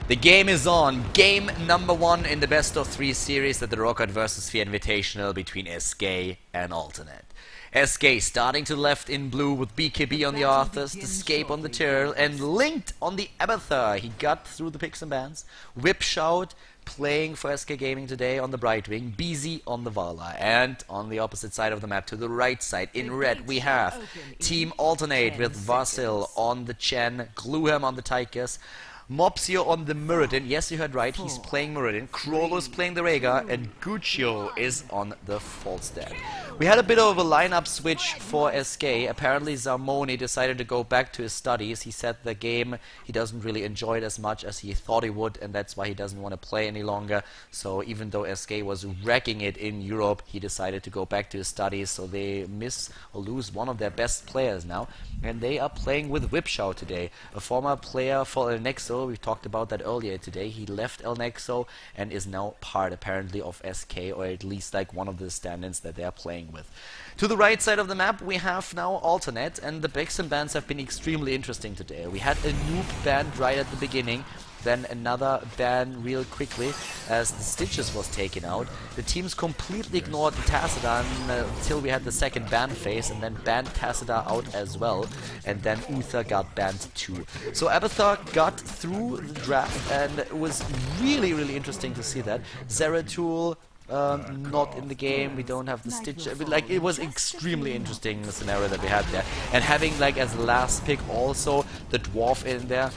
The game is on. Game number 1 in the best of 3 series at the Roccat VersaSphere Invitational between SK and Alternate. SK starting to the left in blue with BKB on the Arthurs, Escape on the Tyrrell, and Linked on the Abathur. He got through the picks and bans. Whip Shout playing for SK Gaming today on the Brightwing, BZ on the Vala. And on the opposite side of the map, to the right side, in red, we have Team Alternate with Vasil on the Chen, Gluham on the Tychus, Mopsio on the Muradin. Yes, you heard right, he's playing Muradin. Krolo is playing the Rhaegar, and Guccio is on the Falstad. We had a bit of a lineup switch for SK. Apparently Zarmoni decided to go back to his studies. He said the game he doesn't really enjoy it as much as he thought he would, and that's why he doesn't want to play any longer. So even though SK was wrecking it in Europe, he decided to go back to his studies. So they miss or lose one of their best players now, and they are playing with Whipshout today, a former player for El Nexo. We talked about that earlier today. He left El Nexo and is now part apparently of SK, or at least like one of the stand-ins that they are playing with. To the right side of the map we have now Alternate, and the picks and bans have been extremely interesting today. We had a noob banned right at the beginning, then another ban real quickly as the Stitches was taken out. The teams completely ignored the Tassadar until we had the second ban phase, and then banned Tassadar out as well, and then Uther got banned too. So Abathur got through the draft, and it was really interesting to see that. Zeratul not in the game, we don't have the Stitch. I mean, like, it was extremely interesting, the scenario that we had there. And having like as last pick also the Dwarf in there,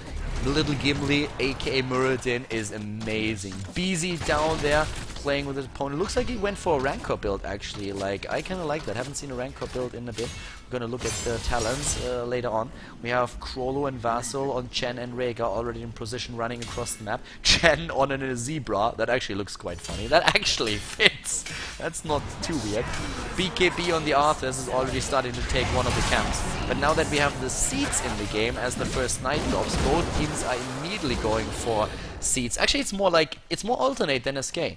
the little Gimli, aka Muradin, is amazing. BZ down there playing with his opponent. Looks like he went for a Rancor build actually. Like, I kinda like that. Haven't seen a Rancor build in a bit. We're gonna look at the talents later on. We have Krolo and Vasil on Chen and Rhaegar already in position running across the map. Chen on a zebra. That actually looks quite funny. That actually fits. That's not too weird. BKB on the Arthurs is already starting to take one of the camps. But now that we have the seeds in the game as the first night drops, both teams are immediately going for seeds. Actually, it's more Alternate than SK.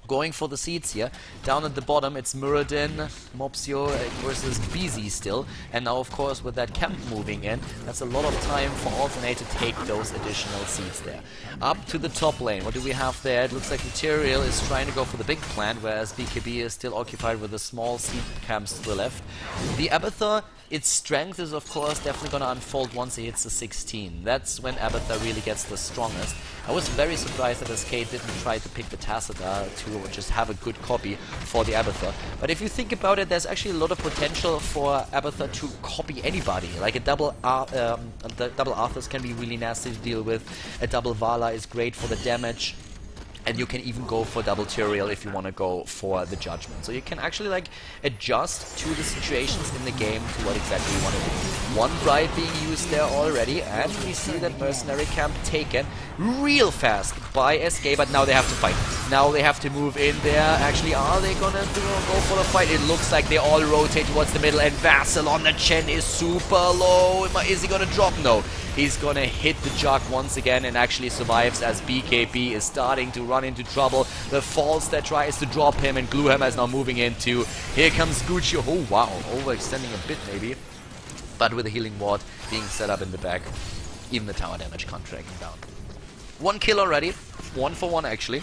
Going for the seeds here. Down at the bottom it's Muradin, Mopsio versus BZ still, and now of course with that camp moving in, that's a lot of time for Alternate to take those additional seeds there. Up to the top lane, what do we have there? It looks like the Tyrael is trying to go for the big plan, whereas BKB is still occupied with the small seed camps to the left. The Abathur, its strength is of course definitely going to unfold once it hits the 16. That's when Abathur really gets the strongest. I was very surprised that SK didn't try to pick the Tassadar to just have a good copy for the Abathur. But if you think about it, there's actually a lot of potential for Abathur to copy anybody. Like a double Arthurs can be really nasty to deal with. A double Vala is great for the damage. And you can even go for double Tyrael if you want to go for the Judgment. So you can actually like adjust to the situations in the game to what exactly you want to do. One Bride being used there already, and we see that Mercenary Camp taken real fast by SK, but now they have to fight. Now they have to move in there. Actually, are they gonna go for the fight? It looks like they all rotate towards the middle, and Vasil on the Chen is super low. Is he gonna drop? No. He's gonna hit the jug once again and actually survives as BKB is starting to run into trouble. The Falstad tries to drop him, and Gluham is now moving into. Here comes Gucci. Oh wow, overextending a bit maybe. But with a healing ward being set up in the back, even the tower damage can't drag him down. 1 kill already, 1 for 1 actually.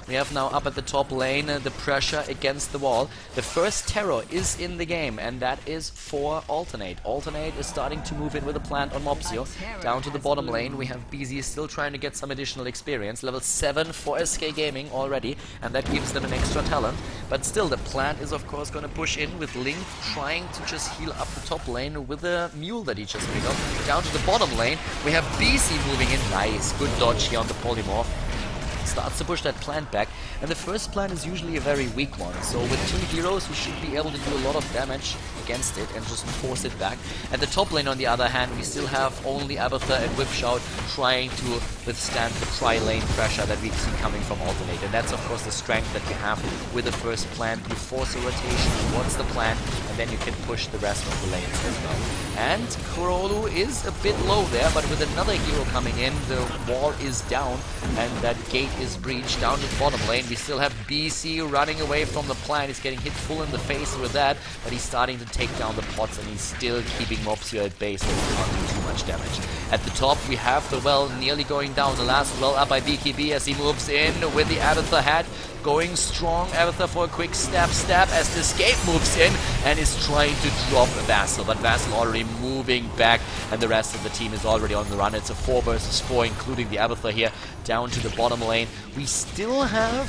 We have now up at the top lane the pressure against the wall. The first terror is in the game, and that is for Alternate. Alternate is starting to move in with a plant on Mopsio. Down to the bottom lane we have BZ still trying to get some additional experience. Level 7 for SK Gaming already, and that gives them an extra talent. But still the plant is of course going to push in with Link trying to just heal up the top lane with a mule that he just picked up. Down to the bottom lane we have BZ moving in. Nice, good dodge here on the polymorph. Starts to push that plant back, and the first plant is usually a very weak one, so with 2 heroes you should be able to do a lot of damage against it and just force it back. At the top lane on the other hand we still have only Abathur and Whipshout trying to withstand the tri-lane pressure that we see coming from Alternate, and that's of course the strength that you have with the first plant. You force a rotation towards the plant, and then you can push the rest of the lanes as well. And Krolu is a bit low there, but with another hero coming in, the wall is down and that gate is breached. Down to the bottom lane we still have BC running away from the plant. He's getting hit full in the face with that, but he's starting to take down the pots, and he's still keeping Mopsio at base, so he can't do too much damage. At the top We have the well nearly going down. The last well up by BKB as he moves in with the Abathur hat. Going strong, Abathur for a quick stab as the escape moves in and is trying to drop Vassal. But Vassal already moving back and the rest of the team is already on the run. It's a 4 versus 4, including the Abathur here, down to the bottom lane. We still have,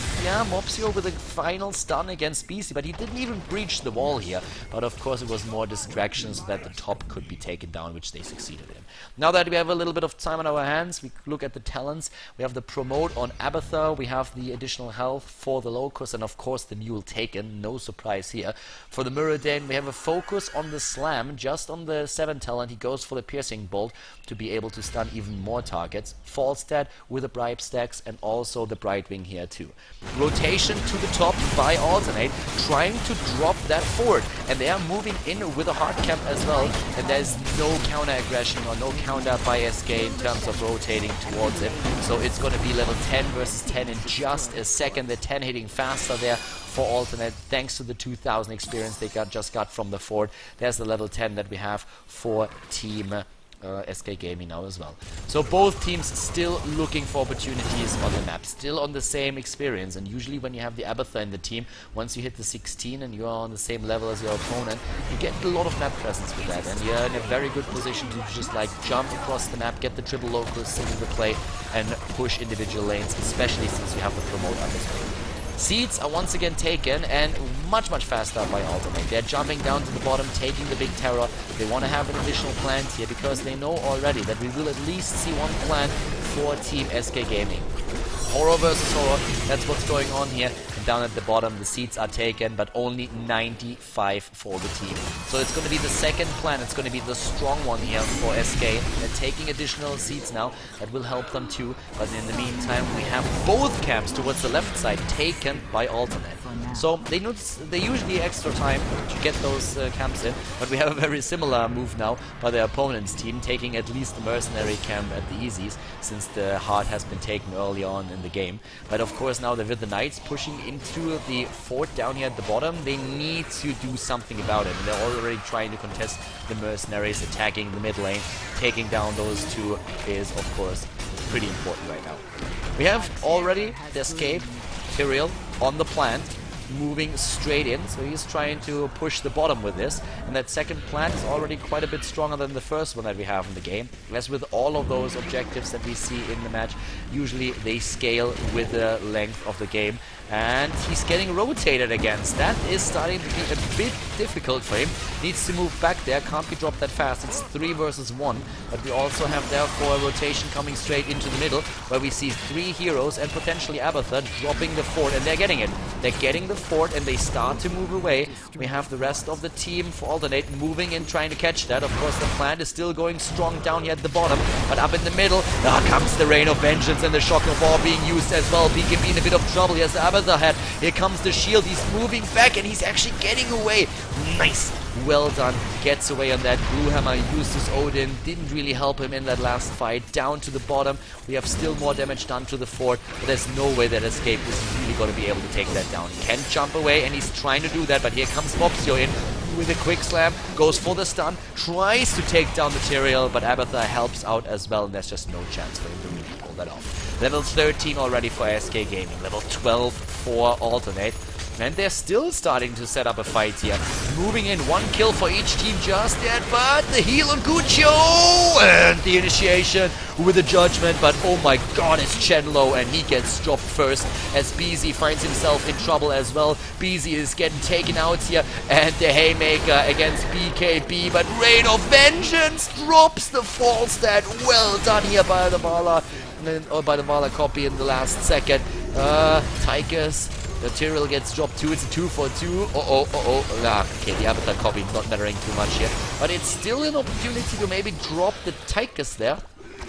Mopsio with a final stun against BC, but he didn't even breach the wall here. But of course it was more distractions so that the top could be taken down, which they succeeded in. Now that we have a little bit of time on our hands, we look at the talents. We have the promote on Abathur, we have the additional health for the Locust, and of course the Mule taken, no surprise here. For the Muradin, we have a focus on the Slam, just on the 7 talent. He goes for the Piercing Bolt to be able to stun even more targets. Falstad with the Bribe Stacks and also the Brightwing here too. Rotation to the top by Alternate, trying to drop that forward, and they are moving in with a hard cap as well, and there's no counter aggression or no counter by SK in terms of rotating towards it. So it's going to be level 10 versus 10 in just a second. The 10 hitting faster there for Alternate thanks to the 2000 experience they just got from the fort. There's the level 10 that we have for Team SK Gaming now as well. So both teams still looking for opportunities on the map, still on the same experience, and usually when you have the Abathur in the team, once you hit the 16 and you are on the same level as your opponent, you get a lot of map presence with that, and you're in a very good position to just like jump across the map, get the triple locals into the play and push individual lanes, especially since you have the promote up as well. Seeds are once again taken and much faster by Alternate. They're jumping down to the bottom, taking the big terror. They want to have an additional plant here because they know already that we will at least see one plant for Team SK Gaming. Horror versus horror, that's what's going on here. And down at the bottom, the seeds are taken, but only 95 for the team. So it's going to be the second plan. It's going to be the strong one here for SK. They're taking additional seeds now. That will help them too. But in the meantime, we have both camps towards the left side taken by Alternate. So they usually extra time to get those camps in, but we have a very similar move now by the opponent's team, taking at least the mercenary camp at the easies, since the hard has been taken early on in the game. But of course now they're with the Knights pushing into the fort down here at the bottom. They need to do something about it, and they're already trying to contest the mercenaries, attacking the mid lane. Taking down those two is of course pretty important right now. We have already the escape Tyrael on the plant, moving straight in, so he's trying to push the bottom with this, and that second plant is already quite a bit stronger than the first one that we have in the game. As with all of those objectives that we see in the match, usually they scale with the length of the game, and he's getting rotated against. That is starting to be a bit difficult for him. Needs to move back there, can't be dropped that fast. It's 3 versus 1, but we also have therefore a rotation coming straight into the middle, where we see 3 heroes and potentially Abathur dropping the fort, and they're getting it. They're getting the fort and they start to move away. We have the rest of the team for Alternate moving in, trying to catch that. Of course the plant is still going strong down here at the bottom, but up in the middle, comes the Rain of Vengeance and the Shock of War being used as well. BKB in a bit of trouble. He has the Abathur hat. Here comes the shield. He's moving back and he's actually getting away. Nice. Well done. Gets away on that. Bluehammer uses Odin. Didn't really help him in that last fight. Down to the bottom. We have still more damage done to the fort, but there's no way that Escape is really going to be able to take that down. He can jump away and he's trying to do that, but here comes Mopsio in with a quick slam, goes for the stun, tries to take down the Tyrael, but Abathur helps out as well, and there's just no chance for him to really pull that off. Level 13 already for SK Gaming, level 12 for Alternate. And they're still starting to set up a fight here. Moving in, 1 kill for each team just yet, but the heal on Guccio! And the initiation with the judgment, but oh my god, it's Chenlo, and he gets dropped first as BZ finds himself in trouble as well. BZ is getting taken out here, and the Haymaker against BKB, but Rain of Vengeance drops the fall stat. Well done here by the Vala, or by the Vala copy in the last second. Tychus. The Tyrael gets dropped too. It's a 2 for 2. Okay, the Abathur copy not mattering too much here. But it's still an opportunity to maybe drop the Tychus there.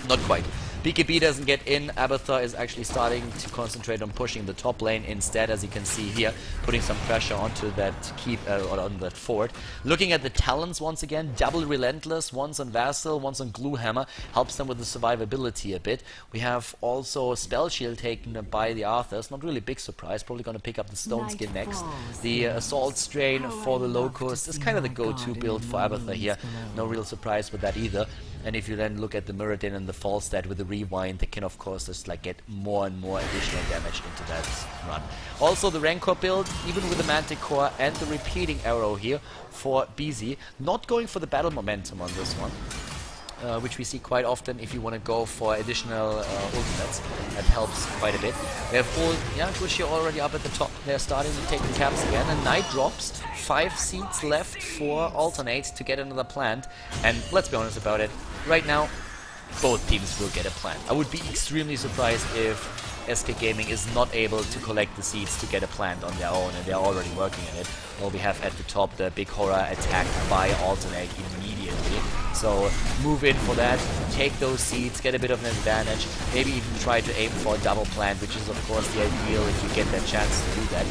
Not quite. BKB doesn't get in. Abathur is actually starting to concentrate on pushing the top lane instead, as you can see here, putting some pressure onto that or on that fort. Looking at the talents once again, double Relentless, once on Vassal, once on Gluehammer, helps them with the survivability a bit. We have also Spell Shield taken by the Arthurs, not really big surprise, probably going to pick up the Stone Skin next. The Assault Strain for the Locust is kind of the go-to build for Abathur here, no real surprise with that either. And if you then look at the Mirrodin and the fall stat with the rewind, they can of course just like get more and more additional damage into that run. Also the Rancor build, even with the Manticore and the repeating arrow here for BZ, not going for the battle momentum on this one. Which we see quite often if you want to go for additional ultimates. That helps quite a bit. We have all, yeah, Gucci already up at the top. They're starting to take the caps again, and Knight drops. 5 seats left for Alternate to get another plant, and let's be honest about it, right now both teams will get a plant. I would be extremely surprised if SK Gaming is not able to collect the seeds to get a plant on their own, and they're already working on it. Well, we have at the top the big horror attacked by Alternate immediately. So move in for that, take those seeds, get a bit of an advantage, maybe even try to aim for a double plant, which is of course the ideal if you get that chance to do that.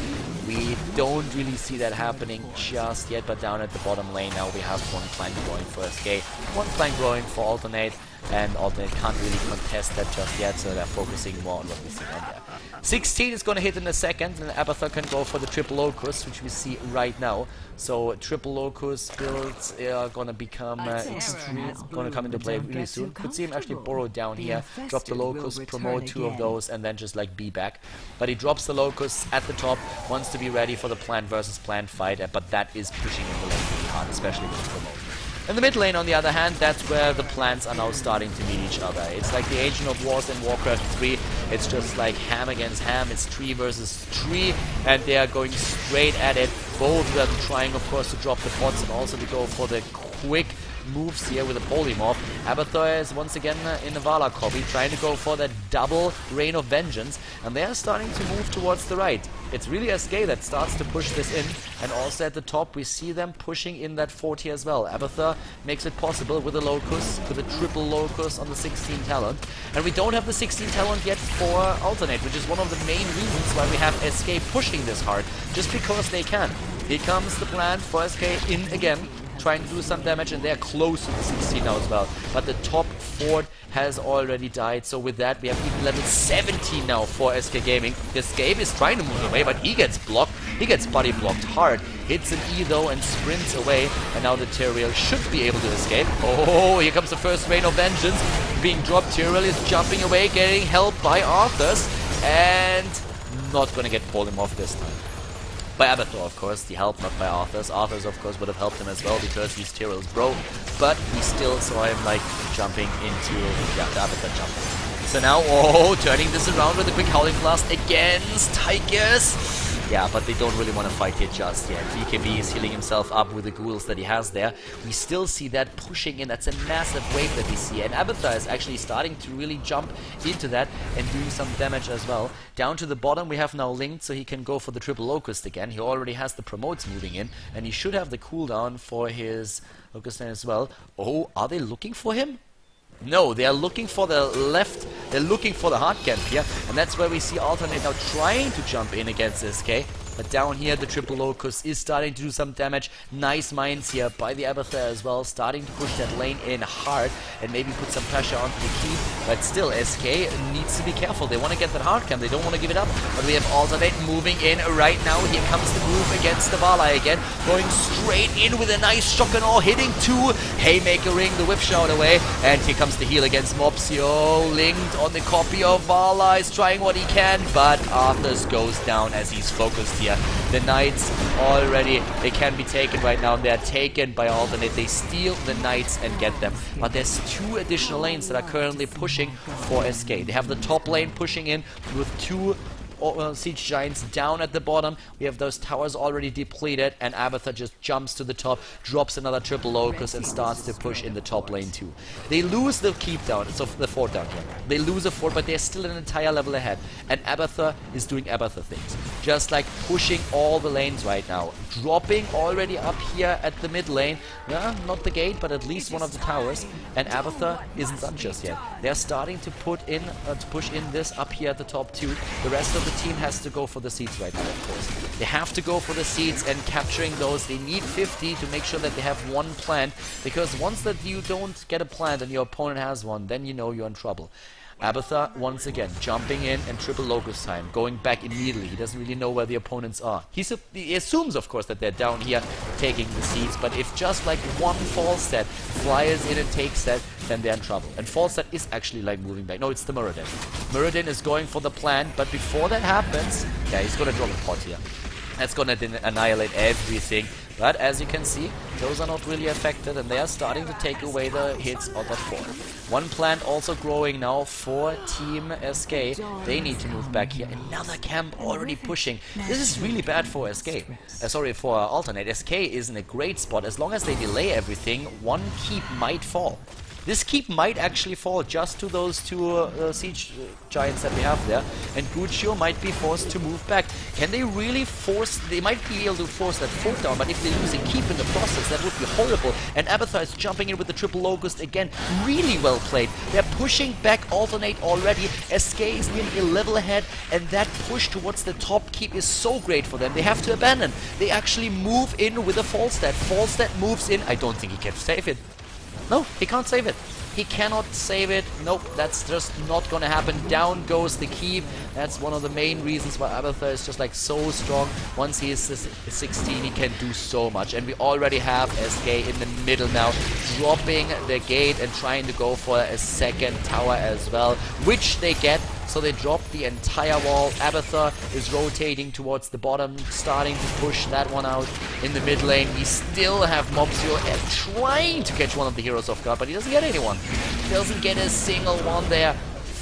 We don't really see that happening just yet, but down at the bottom lane now we have one plant growing for SK, one plant growing for Alternate, and Alternate can't really contest that just yet, so they're focusing more on what we see on there. 16 is going to hit in a second, and Abathur can go for the triple locust, which we see right now. So triple locust builds are going to become going to come into play really soon. Could see him actually borrow down here, drop the locust, promote 2 of those, and then just like be back. But he drops the locust at the top, wants to be ready for the plant versus plant fight, but that is pushing in the lane really hard, especially with the promote. In the mid lane, on the other hand, that's where the plants are now starting to meet each other. It's like the Ancient of Wars in Warcraft 3. It's just like ham against ham. It's tree versus tree, and they are going straight at it. Both of them trying, of course, to drop the pots and also to go for the quick moves here with a polymorph. Abathur is once again in a Vala copy, trying to go for that double Rain of Vengeance, and they are starting to move towards the right. It's really SK that starts to push this in, and also at the top we see them pushing in that fort here as well. Abathur makes it possible with a locust, with a triple locust on the 16 talent, and we don't have the 16 talent yet for Alternate, which is one of the main reasons why we have SK pushing this hard, just because they can. Here comes the plant for SK in again, trying to do some damage, and they're close to the 16 now as well. But the top fort has already died, so with that we have even level 17 now for SK Gaming. Escape is trying to move away, but he gets blocked. He gets body blocked hard. Hits an E though and sprints away, and now the Tyrael should be able to escape. Oh, here comes the first Rain of Vengeance being dropped. Tyrael is jumping away, getting helped by Arthas, and not gonna get polymorph this time. By Abathur, of course, the help, not by Arthas. Arthas, of course, would have helped him as well because he's Tyrael's bro, but we still saw him, like, jumping into, yeah, the Abathur jumping. So now, oh, turning this around with a quick Howling Blast against Tychus. Yeah, but they don't really want to fight here just yet. BKB is healing himself up with the ghouls that he has there. We still see that pushing in. That's a massive wave that we see. And Abathur is actually starting to really jump into that and doing some damage as well. Down to the bottom, we have now Linked, so he can go for the triple locust again. He already has the promotes moving in, and he should have the cooldown for his locust as well. Oh, are they looking for him? No, they are looking for the left, they're looking for the hard camp here, and that's where we see Alternate now trying to jump in against SK. But down here, the triple locust is starting to do some damage. Nice mines here by the Abathur as well, starting to push that lane in hard and maybe put some pressure onto the keep. But still, SK needs to be careful. They want to get that hard camp. They don't want to give it up. But we have Alternate moving in right now. Here comes the move against the Vala again, going straight in with a nice shock and all, hitting 2, haymakering the whip shout away. And here comes the heal against Mopsio. Linked on the copy of Vala is trying what he can, but Arthas goes down as he's focused here. The Knights already, they can be taken right now, and they're taken by Alternate. They steal the Knights and get them. But there's 2 additional lanes that are currently pushing for SK. They have the top lane pushing in with 2 siege giants down at the bottom. We have those towers already depleted, and Abathur just jumps to the top, drops another triple locust, and starts to push in the top lane too. They lose the keep down, so the fort down here. They lose a fort, but they're still an entire level ahead, and Abathur is doing Abathur things. Just like pushing all the lanes right now. Dropping already up here at the mid lane. Yeah, not the gate, but at least one of the towers, and Abathur isn't done just yet. They're starting to push in this up here at the top too. The rest of the team has to go for the seeds right now, of course. They have to go for the seeds and capturing those. They need 50 to make sure that they have 1 plant, because once that you don't get a plant and your opponent has one, then you know you're in trouble. Abathur once again jumping in and triple locust time, going back immediately. He doesn't really know where the opponents are. He assumes, of course, that they're down here taking the seeds, but if just like one false set flies in and takes that, then they're in trouble. And false set is actually like moving back. No, it's the Muradin. Muradin is going for the plant, but before that happens, yeah, he's gonna drop a pot here. That's gonna annihilate everything. But as you can see, those are not really affected, and they are starting to take away the hits of that fort. One plant also growing now for Team SK. They need to move back here. Another camp already pushing. This is really bad for SK. Sorry, for Alternate. SK is in a great spot. As long as they delay everything, one keep might fall. This keep might actually fall just to those two siege giants that we have there, and Guccio might be forced to move back. Can they really force? They might be able to force that fort down, but if they lose a keep in the process, that would be horrible. And Abathur is jumping in with the triple locust again. Really well played. They're pushing back Alternate already. SK is nearly a level ahead, and that push towards the top keep is so great for them. They have to abandon. They actually move in with a false stat. False stat moves in. I don't think he can save it. No, he can't save it. He cannot save it. Nope, that's just not gonna happen. Down goes the keep. That's one of the main reasons why Abathur is just like so strong. Once he is 16, he can do so much. And we already have SK in the middle now, dropping the gate and trying to go for a second tower as well, which they get. So they drop the entire wall. Abathur is rotating towards the bottom, starting to push that one out in the mid lane. We still have Mopsio trying to catch one of the heroes off guard, but he doesn't get anyone. He doesn't get a single one there.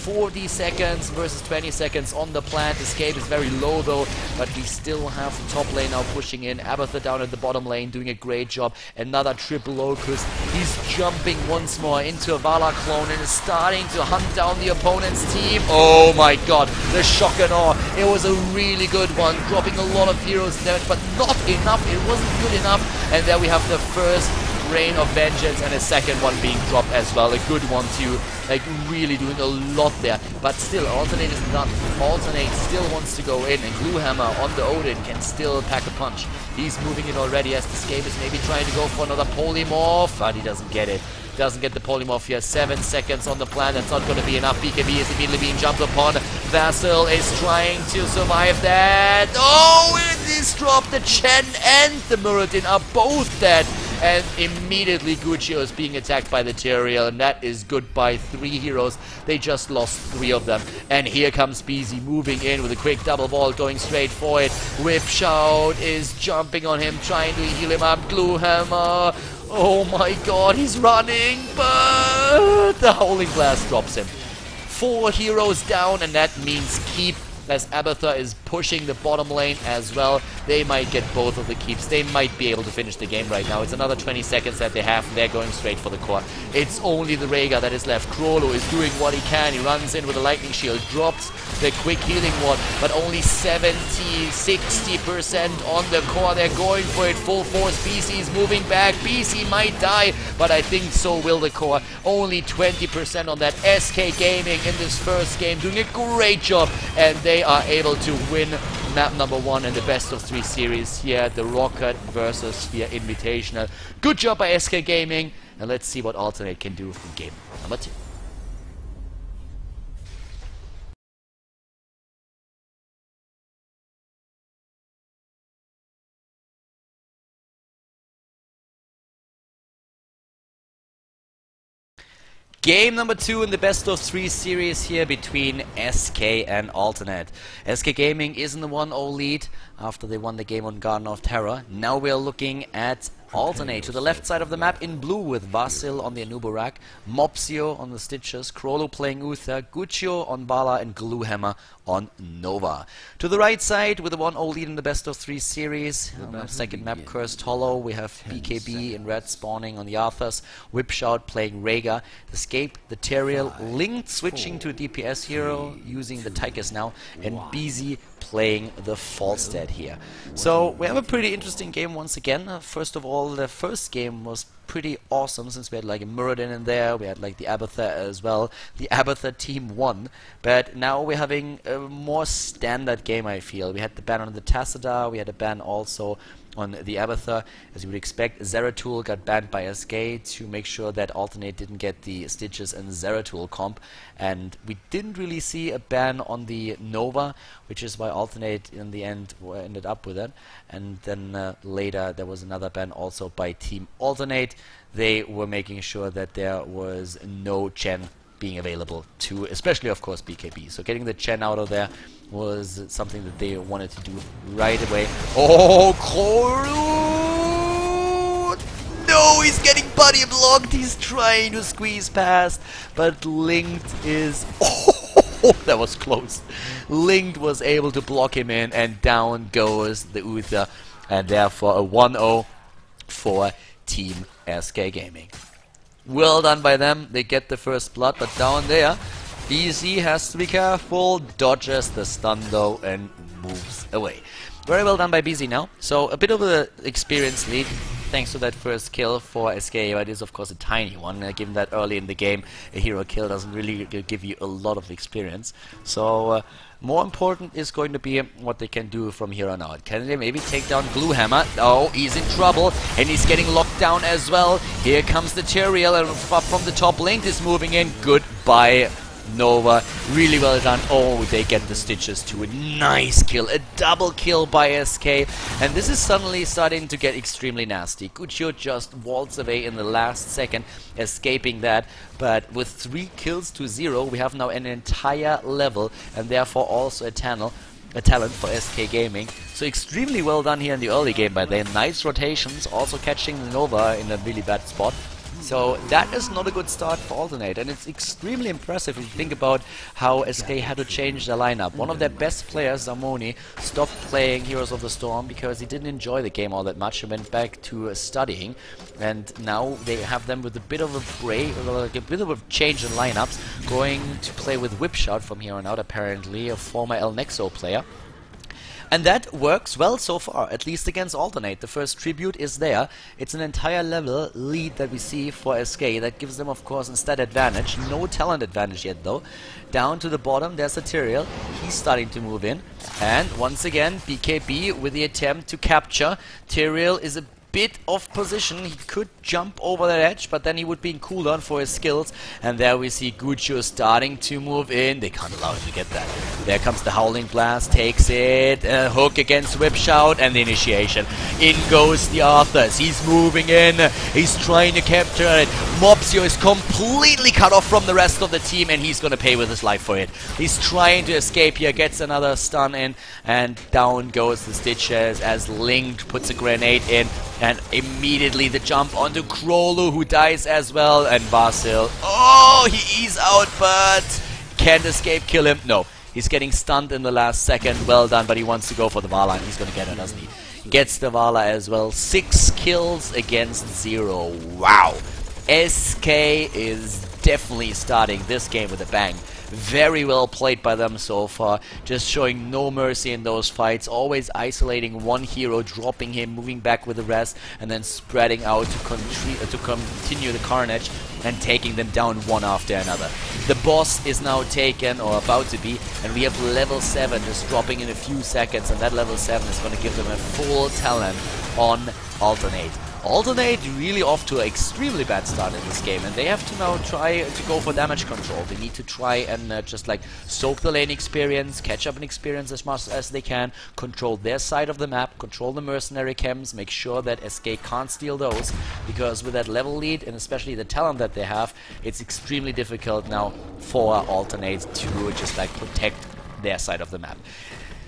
40 seconds versus 20 seconds on the plant. Escape is very low though, but we still have the top lane now pushing in. Abathur down at the bottom lane doing a great job. Another triple locust. He's jumping once more into a Vala clone and is starting to hunt down the opponent's team. Oh my god, the shock and awe. It was a really good one, dropping a lot of heroes damage, but not enough. It wasn't good enough. And there we have the first Rain of Vengeance and a second one being dropped as well. A good one too. Like really doing a lot there. But still, Alternate is done. Alternate still wants to go in, and Gluehammer on the Odin can still pack a punch. He's moving in already as the Scape is maybe trying to go for another polymorph, but he doesn't get it. Doesn't get the polymorph here. 7 seconds on the plan. That's not going to be enough. BKB is immediately being jumped upon. Vassal is trying to survive that. Oh, it is dropped. The Chen and the Muradin are both dead. And immediately Guccio is being attacked by the Tyrael, and that is goodbye. 3 heroes. They just lost 3 of them. And here comes BZ moving in with a quick double vault, going straight for it. Whip Shout is jumping on him, trying to heal him up. Gluehammer. Oh my god, he's running, but the Howling Blast drops him. 4 heroes down, and that means keep, as Abathur is pushing the bottom lane as well. They might get both of the keeps. They might be able to finish the game right now. It's another 20 seconds that they have, and they're going straight for the core. It's only the Rhaegar that is left. Krollo is doing what he can. He runs in with a lightning shield, drops the quick healing ward, but only 60% on the core. They're going for it full force. BC is moving back. BC might die, but I think so will the core. Only 20% on that. SK Gaming in this first game doing a great job, and they are able to win map number 1 in the best of 3 series here at the Roccat VersaSphere Invitational. Good job by SK Gaming, and let's see what Alternate can do in game number 2. Game number 2 in the best of 3 series here between SK and Alternate. SK Gaming is in the 1-0 lead after they won the game on Garden of Terror. Now we are looking at Alternate to the left side of the map in blue with Vasil on the Anubarak, Mopsio on the Stitches, Krollo playing Uther, Guccio on Bala, and Gluehammer on Nova. To the right side with the 1-0 lead in the best of 3 series, on the second map Cursed Hollow, we have BKB in red spawning on the Arthurs, Whipshout playing Rhaegar, Escape, the Tyrael, Linked switching to a DPS hero using the Tychus now, and BZ playing the Falstad here. So we have a pretty interesting game once again. First of all, the first game was pretty awesome, since we had like a Muradin in there, we had like the Abathur as well. The Abathur team won, but now we're having a more standard game, I feel. We had the ban on the Tassadar, we had a ban also on the Abathur. As you would expect, Zeratul got banned by SK to make sure that Alternate didn't get the Stitches and Zeratul comp, and we didn't really see a ban on the Nova, which is why Alternate in the end ended up with it. And then later there was another ban also by Team Alternate. They were making sure that there was no Chen being available to, especially of course, BKB. So getting the Chen out of there was something that they wanted to do right away. Oh, Khaldor! No, he's getting body blocked. He's trying to squeeze past, but Linked is... Oh, that was close. Linked was able to block him in, and down goes the Uther, and therefore a 1-0 for Team SK Gaming. Well done by them. They get the first blood, but down there BC has to be careful, dodges the stun though and moves away. Very well done by BZ now. So a bit of an experience lead thanks to that first kill for SK, but it is of course a tiny one, given that early in the game a hero kill doesn't really give you a lot of experience. So more important is going to be what they can do from here on out. Can they maybe take down Blue Hammer? Oh, he's in trouble, and he's getting locked down as well. Here comes the Tyrael, and from the top, Link is moving in. Goodbye, Nova. Really well done. Oh, they get the Stitches too. A nice kill. A double kill by SK. And this is suddenly starting to get extremely nasty. Guccio just waltzed away in the last second, escaping that. But with 3 kills to 0, we have now an entire level, and therefore also a talent for SK Gaming. So extremely well done here in the early game by them. Nice rotations, also catching the Nova in a really bad spot. So that is not a good start for Alternate, and it's extremely impressive if you think about how SK had to change their lineup. One of their best players, Zamoni, stopped playing Heroes of the Storm because he didn't enjoy the game all that much and went back to studying. And now they have them with a bit of a break, like a bit of a change in lineups, going to play with Whipshot from here on out, apparently, a former El Nexo player. And that works well so far, at least against Alternate. The first tribute is there. It's an entire level lead that we see for SK. That gives them, of course, instead advantage. No talent advantage yet, though. Down to the bottom, there's a Tyrael. He's starting to move in. And once again, BKB with the attempt to capture. Tyrael is a bit off position. He could jump over that edge, but then he would be in cooldown for his skills. And there we see Guccio starting to move in. They can't allow him to get that. There comes the Howling Blast, takes it, hook against Whipshout, and the initiation. In goes the Arthurs. He's moving in. He's trying to capture it. Mopsio is completely cut off from the rest of the team, and he's gonna pay with his life for it. He's trying to escape here, gets another stun in, and down goes the Stitches as Link puts a grenade in. And immediately the jump onto Krolu, who dies as well, and Basil. Oh, he's out, but can't escape, kill him. No, he's getting stunned in the last second. Well done, but he wants to go for the Vala, and he's going to get it, doesn't he? Gets the Vala as well. 6 kills against 0. Wow. SK is definitely starting this game with a bang. Very well played by them so far, just showing no mercy in those fights, always isolating one hero, dropping him, moving back with the rest, and then spreading out to continue the carnage and taking them down one after another. The boss is now taken, or about to be, and we have level 7 just dropping in a few seconds, and that level 7 is going to give them a full talent on Alternate. Alternate really off to an extremely bad start in this game, and they have to now try to go for damage control. They need to try and just like soak the lane experience, catch up in experience as much as they can, control their side of the map, control the mercenary camps, make sure that SK can't steal those, because with that level lead and especially the talent that they have, it's extremely difficult now for Alternate to just like protect their side of the map.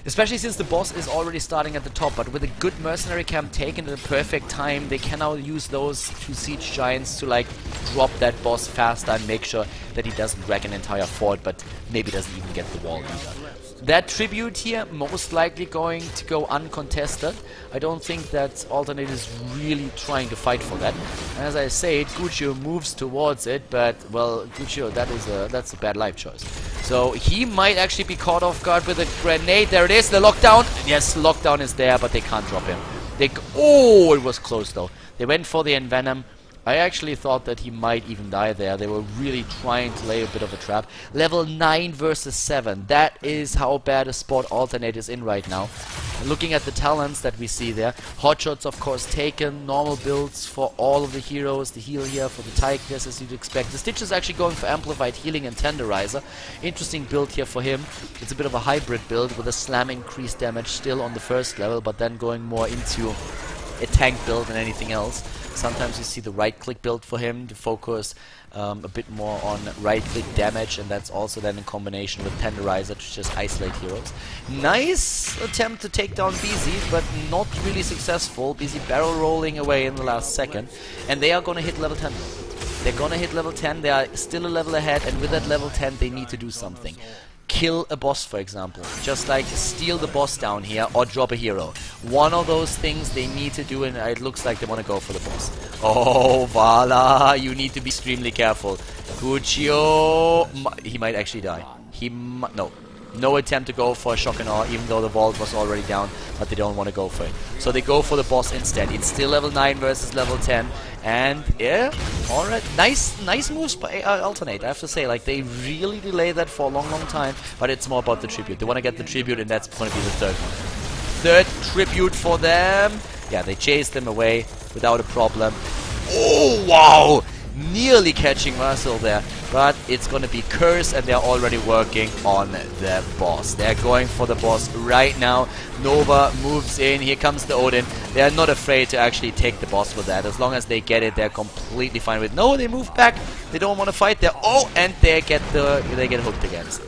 Especially since the boss is already starting at the top, but with a good mercenary camp taken at the perfect time, they can now use those 2 siege giants to like drop that boss faster and make sure that he doesn't wreck an entire fort, but maybe doesn't even get the wall either. That tribute here most likely going to go uncontested. I don't think that Alternate is really trying to fight for that. And as I said, Guccio moves towards it, but well, Guccio, that's a bad life choice. So he might actually be caught off guard with a grenade. There it is, the lockdown. Yes, lockdown is there, but they can't drop him. Oh, it was close though. They went for the Envenom, I actually thought that he might even die there. They were really trying to lay a bit of a trap. Level 9 versus 7. That is how bad a spot Alternate is in right now. Looking at the talents that we see there. Hotshots, of course, taken. Normal builds for all of the heroes. The heal here for the Tigers, as you'd expect. The Stitch is actually going for Amplified Healing and Tenderizer. Interesting build here for him. It's a bit of a hybrid build with a slam increased damage still on the first level, but then going more into a tank build than anything else. Sometimes you see the right-click build for him to focus a bit more on right-click damage, and that's also then in combination with Tenderizer to just isolate heroes. Nice attempt to take down BZ, but not really successful. BZ barrel rolling away in the last second, and they are going to hit level 10. They're going to hit level 10, they are still a level ahead, and with that level 10 they need to do something. Kill a boss, for example. Just like steal the boss down here or drop a hero. One of those things they need to do, and it looks like they want to go for the boss. Oh, Vala, you need to be extremely careful. Guccio, he might actually die. No attempt to go for a shock and awe, even though the vault was already down, but they don't want to go for it. So they go for the boss instead. It's still level 9 versus level 10. And yeah, alright, nice moves by Alternate, I have to say. Like, they really delay that for a long time, but it's more about the tribute. They want to get the tribute, and that's going to be the third one. Third tribute for them. Yeah, they chase them away without a problem. Oh, wow! Nearly catching Marcel there, but it's gonna be Curse, and they're already working on the boss. They're going for the boss right now. Nova moves in, here comes the Odin. They're not afraid to actually take the boss with that. As long as they get it, they're completely fine with it. No, they move back, they don't want to fight there. Oh, and they get hooked against.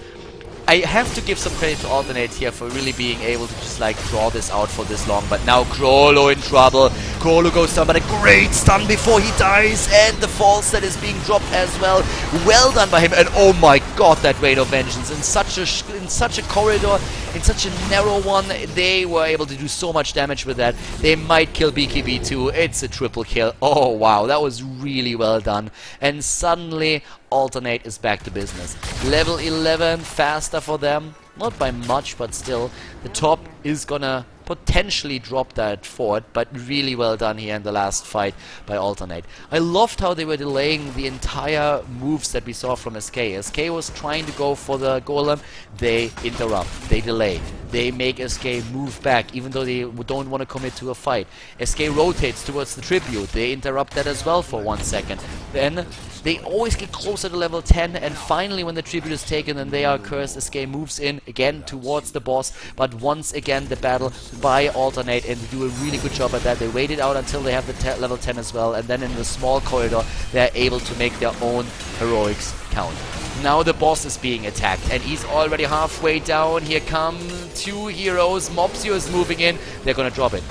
I have to give some credit to Alternate here for really being able to just like draw this out for this long. But now Krollo in trouble. Krollo goes down, but a great stun before he dies, and the false that is being dropped as well. Well done by him, and oh my god, that Rain of Vengeance in such a corridor, in such a narrow one. They were able to do so much damage with that. They might kill BKB too. It's a triple kill. Oh wow, that was really well done. And suddenly Alternate is back to business. Level 11, faster for them. Not by much, but still. The top is gonna potentially drop that forward, but really well done here in the last fight by Alternate. I loved how they were delaying the entire moves that we saw from SK. SK was trying to go for the golem. They interrupt. They delay. They make SK move back, even though they don't want to commit to a fight. SK rotates towards the tribute. They interrupt that as well for 1 second. Then they always get closer to level 10, and finally when the tribute is taken and they are cursed, SK moves in again towards the boss, but once again the battle by Alternate, and they do a really good job at that. They wait it out until they have the level 10 as well, and then in the small corridor they're able to make their own heroics count. Now the boss is being attacked, and he's already halfway down. Here come two heroes. Mopsio is moving in. They're gonna drop it.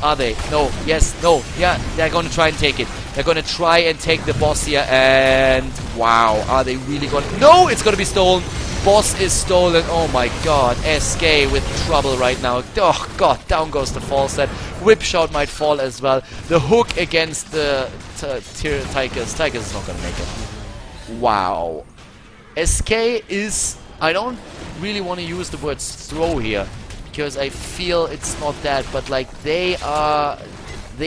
Are they? No. Yes. No. Yeah. They're gonna try and take it. They're gonna try and take the boss here, and wow, are they really gonna? No, it's gonna be stolen. Boss is stolen. Oh my god. SK with trouble right now. Oh god, down goes the fall set. Whip shot might fall as well. The hook against the Tigers. Tigers is not gonna make it. Wow. SK is... I don't really want to use the word throw here, because I feel it's not that, but like they